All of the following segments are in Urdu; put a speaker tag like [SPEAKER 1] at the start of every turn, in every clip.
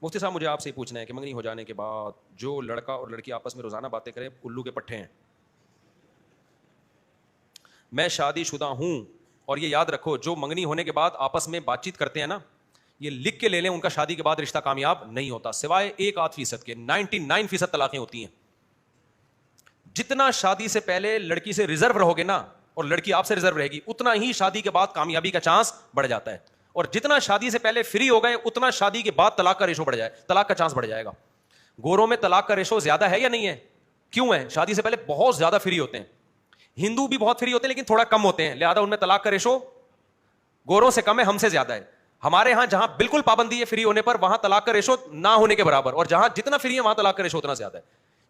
[SPEAKER 1] مفتی صاحب مجھے آپ سے پوچھنا ہے کہ منگنی ہو جانے کے بعد جو لڑکا اور لڑکی آپس میں روزانہ باتیں کریں الو کے پٹھے ہیں. میں شادی شدہ ہوں اور یہ یاد رکھو جو منگنی ہونے کے بعد آپس میں بات چیت کرتے ہیں نا, یہ لکھ کے لے لیں, ان کا شادی کے بعد رشتہ کامیاب نہیں ہوتا سوائے 1-8% کے. 99% طلاقیں ہوتی ہیں. جتنا شادی سے پہلے لڑکی سے ریزرو رہوگے نا اور لڑکی آپ سے ریزرو رہے گی, اتنا ہی شادی کے بعد کامیابی کا چانس بڑھ جاتا ہے. اور جتنا شادی سے پہلے فری ہو گئے اتنا شادی کے بعد طلاق کا ریشو بڑھ جائے, طلاق کا چانس بڑھ جائے گا. گوروں میں طلاق کا ریشو زیادہ ہے یا نہیں ہے؟ کیوں ہے؟ شادی سے پہلے بہت زیادہ فری ہوتے ہیں. ہندو بھی بہت فری ہوتے ہیں لیکن تھوڑا کم ہوتے ہیں, لہذا ان میں طلاق کا ریشو گوروں سے کم ہے, ہم سے زیادہ ہے. ہمارے ہاں جہاں بالکل پابندی ہے فری ہونے پر, وہاں طلاق کا ریشو نہ ہونے کے برابر, اور جہاں جتنا فری ہے وہاں طلاق کا ریشو اتنا زیادہ ہے.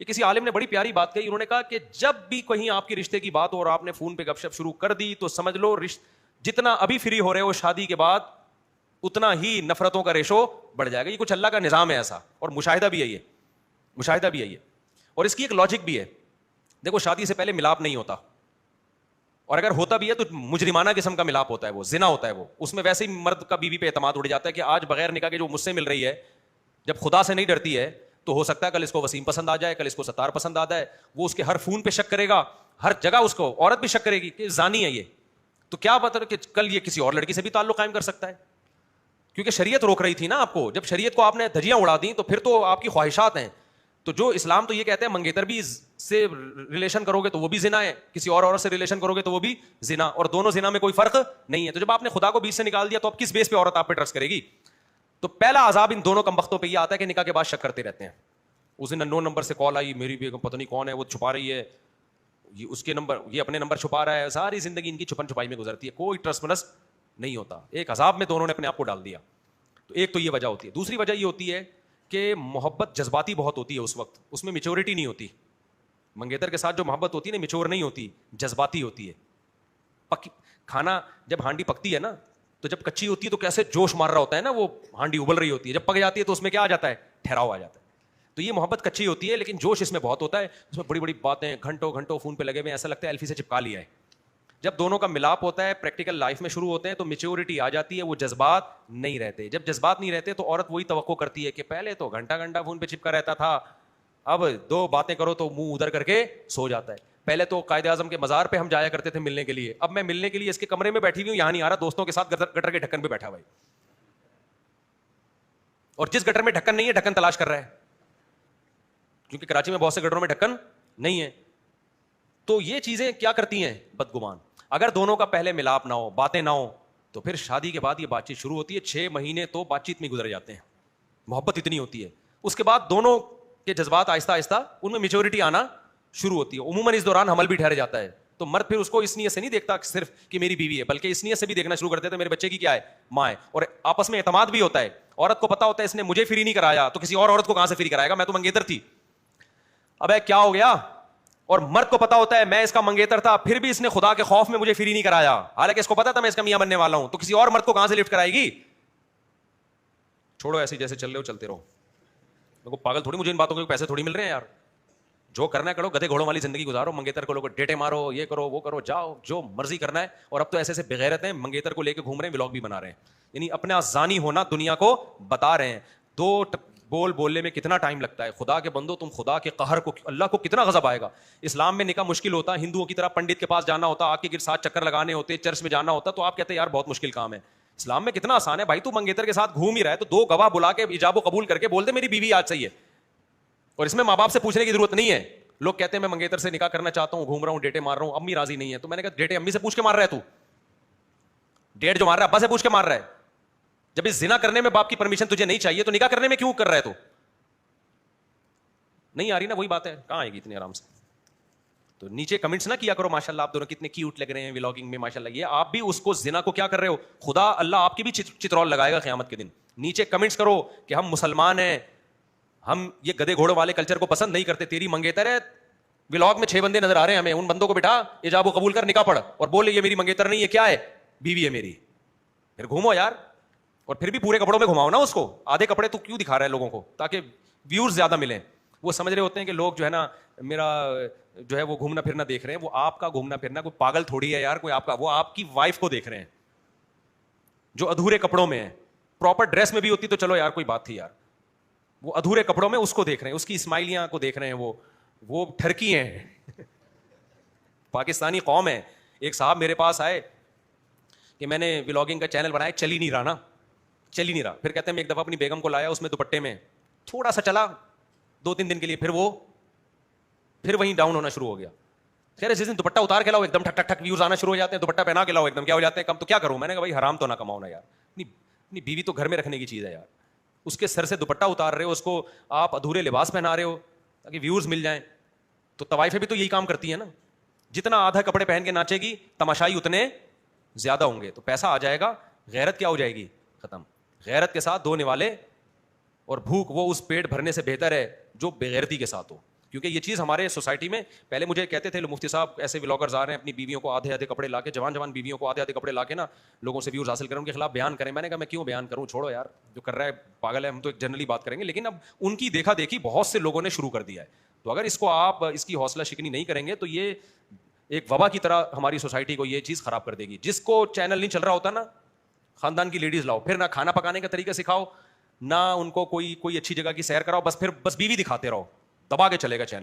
[SPEAKER 1] یہ کسی عالم نے بڑی پیاری بات کہی, انہوں نے کہا کہ جب بھی کہیں آپ کی رشتے کی بات ہو اور آپ نے فون پہ گپ شپ شروع کر دی تو سمجھ لو جتنا ابھی فری ہو رہے ہو شادی کے بعد اتنا ہی نفرتوں کا ریشو بڑھ جائے گا. یہ کچھ اللہ کا نظام ہے ایسا, اور مشاہدہ بھی ہے یہ, مشاہدہ بھی ہے یہ. اور اس کی ایک لاجک بھی ہے. دیکھو شادی سے پہلے ملاپ نہیں ہوتا, اور اگر ہوتا بھی ہے تو مجرمانہ قسم کا ملاپ ہوتا ہے, وہ زنا ہوتا ہے. وہ اس میں ویسے ہی مرد کا بیوی پہ اعتماد اڑ جاتا ہے کہ آج بغیر نکاح کے جو مجھ سے مل رہی ہے, جب خدا سے نہیں ڈرتی ہے تو ہو سکتا ہے کل اس کو وسیم پسند آ جائے, کل اس کو ستار پسند آ جائے. وہ اس کے ہر فون پہ شک کرے گا, ہر جگہ اس کو عورت بھی شک کرے گی کہ زانی ہے یہ. تو کیا پتہ کہ کل یہ کسی اور لڑکی سے بھی تعلق قائم کر سکتا ہے, کیونکہ شریعت روک رہی تھی نا آپ کو. جب شریعت کو آپ نے دھجیاں اڑا دیں تو پھر تو آپ کی خواہشات ہیں. تو جو اسلام تو یہ کہتے ہیں منگیتر بھی سے ریلیشن کرو گے تو وہ بھی زنا ہے, کسی اور عورت سے ریلیشن کرو گے تو وہ بھی زنا, اور دونوں زنا میں کوئی فرق نہیں ہے. تو جب آپ نے خدا کو بیچ سے نکال دیا تو اب کس بیس پہ عورت آپ پہ ٹرسٹ کرے گی؟ تو پہلا عذاب ان دونوں کمبختوں پہ یہ آتا ہے کہ نکاح کے بعد شک کرتے رہتے ہیں. اس دن 9 نمبر سے کال آئی, میری بیگم پتہ نہیں کون ہے, وہ چھپا رہی ہے, یہ اس کے نمبر, یہ اپنے نمبر چھپا رہا ہے. ساری زندگی ان کی چھپن چھپائی میں گزرتی ہے, کوئی ٹرسٹ ونس نہیں ہوتا. ایک عذاب میں دونوں نے اپنے آپ کو ڈال دیا. تو ایک تو یہ وجہ ہوتی ہے. دوسری وجہ یہ ہوتی ہے کہ محبت جذباتی بہت ہوتی ہے اس وقت, اس میں میچورٹی نہیں ہوتی. منگیتر کے ساتھ جو محبت ہوتی ہے نا, میچور نہیں ہوتی, جذباتی ہوتی ہے. کھانا جب ہانڈی پکتی ہے نا تو جب کچی ہوتی ہے تو کیسے جوش مار رہا ہوتا ہے نا, وہ ہانڈی ابل رہی ہوتی ہے. جب پک جاتی ہے تو اس میں کیا آ جاتا ہے؟ ٹھہراؤ آ جاتا ہے. تو یہ محبت کچی ہوتی ہے لیکن جوش اس میں بہت ہوتا ہے. اس میں بڑی بڑی باتیں, گھنٹوں گھنٹوں فون پہ لگے ہوئے, ایسا لگتا ہے ایلفی سے چپکا لیا ہے. جب دونوں کا ملاپ ہوتا ہے, پریکٹیکل لائف میں شروع ہوتے ہیں, تو میچورٹی آ جاتی ہے, وہ جذبات نہیں رہتے. جب جذبات نہیں رہتے تو عورت وہی توقع کرتی ہے کہ پہلے تو گھنٹہ گھنٹہ فون پہ چپکا رہتا تھا, اب 2 باتیں کرو تو منہ ادھر کر کے سو جاتا ہے. پہلے تو قائد اعظم کے مزار پہ ہم جایا کرتے تھے ملنے کے لیے, اب میں ملنے کے لیے اس کے کمرے میں بیٹھی ہوئی ہوں, یہاں نہیں آ رہا, دوستوں کے ساتھ گٹر کے ڈھکن پہ بیٹھا ہوا ہے, اور جس گٹر میں ڈھکن نہیں ہے ڈھکن تلاش کر رہا ہے, کیونکہ کراچی میں بہت سے گٹروں میں ڈھکن نہیں ہے. تو یہ چیزیں کیا کرتی ہیں بدگمان. اگر دونوں کا پہلے ملاپ نہ ہو, باتیں نہ ہو, تو پھر شادی کے بعد یہ بات چیت شروع ہوتی ہے. 6 مہینے تو بات چیت میں گزر جاتے ہیں, محبت اتنی ہوتی ہے. اس کے بعد دونوں کے جذبات آہستہ آہستہ ان میں میچورٹی آنا شروع ہوتی ہے. عموماً اس دوران حمل بھی ٹھہر جاتا ہے. تو مرد پھر اس کو اس نیت سے نہیں دیکھتا صرف کہ میری بیوی ہے, بلکہ اس نیت سے بھی دیکھنا شروع کر دیتا ہے میرے بچے کی کیا ہے, ماں ہے. اور آپس میں اعتماد بھی ہوتا ہے. عورت کو پتا ہوتا ہے اس نے مجھے فری نہیں کرایا تو کسی اور عورت کو کہاں سے فری کرائے گا, میں تو منگیتر تھی, اب کیا ہو گیا. اور مرد کو پتا ہوتا ہے میں اس کا منگیتر تھا, پھر بھی اس نے خدا کے خوف میں مجھے فری نہیں کرایا, حالانکہ اس کو پتا تھا میں اس کا میاں بننے والا ہوں, تو کسی اور مرد کو کہاں سے لفٹ کرائے گی. چھوڑو ایسے جیسے چل رہے ہو چلتے رہو. میرے کو پاگل تھوڑی, مجھے ان باتوں کے پیسے تھوڑی مل رہے ہیں یار. جو کرنا ہے کرو, گدھے گھوڑوں والی زندگی گزارو, منگیتر کو لوگ ڈیٹے مارو, یہ کرو وہ کرو, جاؤ جو مرضی کرنا ہے. اور اب تو ایسے بغیرت ہیں, منگیتر کو لے کے گھوم رہے ہیں, ولاگ بھی بنا رہے ہیں, یعنی اپنا زانی ہونا دنیا کو بتا رہے ہیں. 2 بول بولنے میں کتنا ٹائم لگتا ہے. خدا کے بندو, تم خدا کے قہر کو, اللہ کو کتنا غضب آئے گا. اسلام میں نکاح مشکل ہوتا, ہندوؤں کی طرح پنڈت کے پاس جانا ہوتا, آگ کے گر 7 چکر لگانے ہوتے, چرچ میں جانا ہوتا, تو آپ کہتے ہیں یار بہت مشکل کام ہے. اسلام میں کتنا آسان ہے بھائی, تو منگیتر کے ساتھ گھوم ہی رہا ہے تو 2 گواہ بلا کے ایجاب و قبول کر کے بول دے میری بیوی آج صحیح ہے, اور اس میں ماں باپ سے پوچھنے کی ضرورت نہیں ہے. لوگ کہتے ہیں میں منگیتر سے نکاح کرنا چاہتا ہوں, گھوم رہا ہوں, ڈیٹے مار رہا ہوں, امی راضی نہیں ہے. تو میں نے کہا ڈیٹے امی سے پوچھ کے مار رہا ہے, تو ڈیٹ جو مار رہا ہے ابا سے پوچھ کے مار رہا ہے. جب اس زنا کرنے میں باپ کی پرمیشن تجھے نہیں چاہیے تو نکاح کرنے میں کیوں کر رہا ہے. تو نہیں آ رہی نا وہی بات ہے, کہاں آئے گی اتنے آرام سے. تو نیچے کمنٹس نہ کیا کرو ماشاءاللہ آپ دونوں کتنے کیوٹ لگ رہے ہیں ولاگنگ میں ماشاءاللہ, یہ آپ بھی اس کو زنا کو کیا کر رہے ہو, خدا اللہ آپ کی بھی چترول لگائے گا قیامت کے دن. نیچے کمنٹس کرو کہ ہم مسلمان ہیں, ہم یہ گدے گھوڑوں والے کلچر کو پسند نہیں کرتے. تیری منگیتر ہے, ولاگ میں 6 بندے نظر آ رہے ہیں ہمیں, ان بندوں کو بٹھا, ایجاب و قبول کر, نکاح پڑھ, اور بول یہ میری منگیتر نہیں ہے, کیا ہے, بیوی ہے میری. پھر گھومو یار, اور پھر بھی پورے کپڑوں میں گھماؤ نا اس کو. آدھے کپڑے تو کیوں دکھا رہا ہے لوگوں کو, تاکہ ویورز زیادہ ملیں. وہ سمجھ رہے ہوتے ہیں کہ لوگ جو ہے نا میرا جو ہے وہ گھومنا پھرنا دیکھ رہے ہیں. وہ آپ کا گھومنا پھرنا, کوئی پاگل تھوڑی ہے یار کوئی آپ کا, وہ آپ کی وائف کو دیکھ رہے ہیں جو ادھورے کپڑوں میں ہے. پراپر ڈریس میں بھی ہوتی تو چلو یار کوئی بات تھی یار, وہ ادھورے کپڑوں میں اس کو دیکھ رہے ہیں, اس کی اسمائلیاں کو دیکھ رہے ہیں, وہ ٹھرکی ہیں. پاکستانی قوم ہے. ایک صاحب میرے پاس آئے کہ میں نے ولاگنگ کا چینل بنایا, چل ہی نہیں رہا نا, چل ہی نہیں رہا. پھر کہتے ہیں میں ایک دفعہ اپنی بیگم کو لایا, اس میں دوپٹے میں تھوڑا سا چلا 2-3 دن کے لیے, پھر وہیں ڈاؤن ہونا شروع ہو گیا. خیر جس دن دوپٹہ اتار کے لاؤ ایک دم ٹھک ٹھک ٹھک ویوز آنا شروع ہو جاتے ہیں, دوپٹہ پہنا کے لاؤ ایک دم کیا ہو جاتے ہیں کم. تو کیا کروں, میں نے کہا بھائی حرام تو نہ کماؤ نا یار, اپنی بیوی تو گھر میں رکھنے کی چیز ہے یار. اس کے سر سے دوپٹہ اتار رہے ہو, اس کو آپ ادھورے لباس پہنا رہے ہو تاکہ ویوز مل جائیں. تو طوائفیں بھی تو یہی کام کرتی ہیں نا, جتنا آدھا کپڑے پہن کے ناچے گی تماشائی اتنے زیادہ ہوں گے, تو پیسہ آ جائے گا, غیرت کیا ہو جائے گی, ختم. غیرت کے ساتھ 2 نوالے اور بھوک, وہ اس پیٹ بھرنے سے بہتر ہے جو بغیرتی کے ساتھ ہو. کیونکہ یہ چیز ہمارے سوسائٹی میں پہلے مجھے کہتے تھے مفتی صاحب ایسے ولاگرز آ رہے ہیں اپنی بیویوں کو آدھے کپڑے لا کے, جوان بیویوں کو آدھے کپڑے لا کے نا لوگوں سے ویوز حاصل کریں, ان کے خلاف بیان کریں. میں نے کہا میں کیوں بیان کروں, چھوڑو یار, جو کر رہا ہے پاگل ہے, ہم تو ایک جنرلی بات کریں گے. لیکن اب ان کی دیکھا دیکھی بہت سے لوگوں نے شروع کر دیا ہے, تو اگر اس کو آپ اس کی حوصلہ شکنی نہیں کریں گے تو یہ ایک وبا کی طرح ہماری سوسائٹی کو یہ چیز خراب کر دے گی. جس کو چینل نہیں چل رہا ہوتا نا, خاندان کی لیڈیز لاؤ, پھر نہ کھانا پکانے کا طریقہ سکھاؤ, نہ ان کو کوئی اچھی جگہ کی سیر کراؤ, بس بیوی دکھاتے رہو, دبا کے چلے گا چینل.